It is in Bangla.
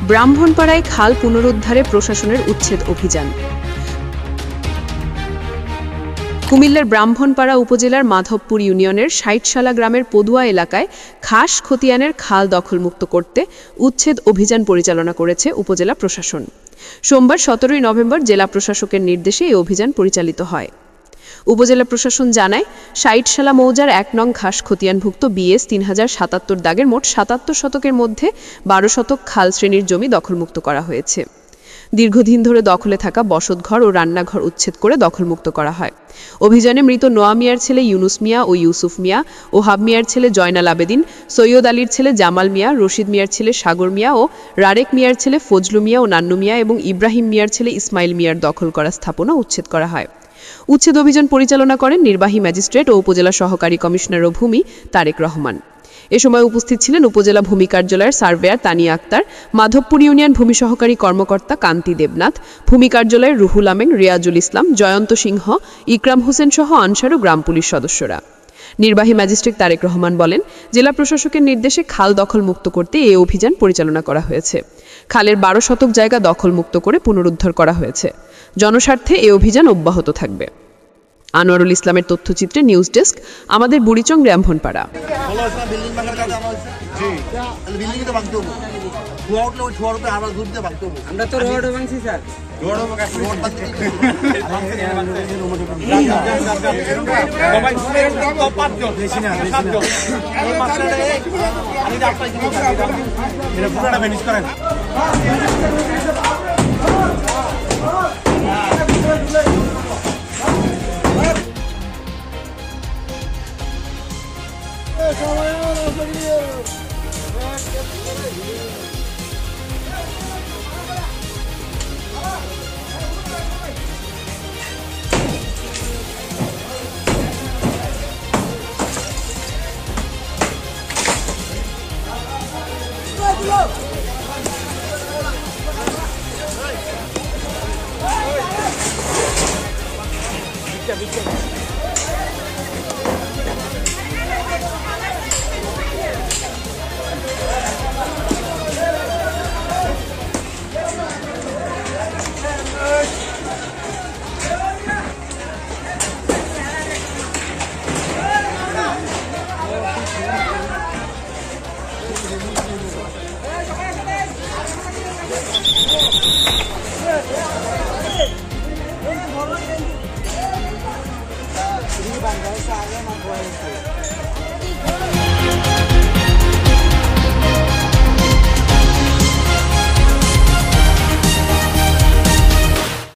ব্রাহ্মণপাড়ায় খাল পুনরুদ্ধারে প্রশাসনের উচ্ছেদ অভিযান। কুমিল্লার ব্রাহ্মণপাড়া উপজেলার মাধবপুর ইউনিয়নের ৬০শালা গ্রামের পদুয়া এলাকায় খাস খতিয়ানের খাল দখলমুক্ত করতে উচ্ছেদ অভিযান পরিচালনা করেছে উপজেলা প্রশাসন। সোমবার ১৭ নভেম্বর জেলা প্রশাসকের নির্দেশে এই অভিযান পরিচালিত হয়। উপজেলা প্রশাসন জানায়, ৬০শালা মৌজার ১ নং খাস খতিয়ানভুক্ত BS ৩০৭৭ দাগের মোট ৭৭ শতকের মধ্যে ১২ শতক খাল শ্রেণীর জমি দখলমুক্ত করা হয়েছে। দীর্ঘদিন ধরে দখলে থাকা বসতঘর ও রান্নাঘর উচ্ছেদ করে দখলমুক্ত করা হয়। অভিযানে মৃত নোয়া মিয়ার ছেলে ইউনুস মিয়া ও ইউসুফ মিয়া, ওহাব মিয়ার ছেলে জয়নাল আবেদিন, সৈয়দ আলীর ছেলে জামাল মিয়া, রশিদ মিয়ার ছেলে সাগর মিয়া ও রারেক মিয়ার ছেলে ফজলু মিয়া ও নান্নু মিয়া এবং ইব্রাহিম মিয়ার ছেলে ইসমাইল মিয়ার দখল করা স্থাপনা উচ্ছেদ করা হয়। উচ্ছেদ অভিযান পরিচালনা করেন নির্বাহী ম্যাজিস্ট্রেট ও উপজেলা সহকারী কমিশনার ও ভূমি তারেক রহমান। এ সময় উপস্থিত ছিলেন উপজেলা ভূমি কার্যালয়ের সার্ভেয়ার তানিয়া আক্তার, মাধবপুর ইউনিয়ন ভূমি সহকারী কর্মকর্তা কান্তি দেবনাথ, ভূমি কার্যালয়ের রুহুল আমিন, রিয়াজুল ইসলাম, জয়ন্ত সিংহ, ইকরাম হোসেন সহ আনসার ও গ্রাম পুলিশ সদস্যরা। নির্বাহী ম্যাজিস্ট্রেট তারেক রহমান বলেন, জেলা প্রশাসকের নির্দেশে খাল দখলমুক্ত করতে এই অভিযান পরিচালনা করা হয়েছে। খালের ১২ শতক জায়গা দখলমুক্ত করে পুনরুদ্ধার করা হয়েছে। জনস্বার্থে এই অভিযান অব্যাহত থাকবে। আনোয়ারুল ইসলামের তথ্যচিত্রে নিউজ ডেস্ক, আমাদের বুড়িচং ব্রাহ্মণপাড়া। Bitti.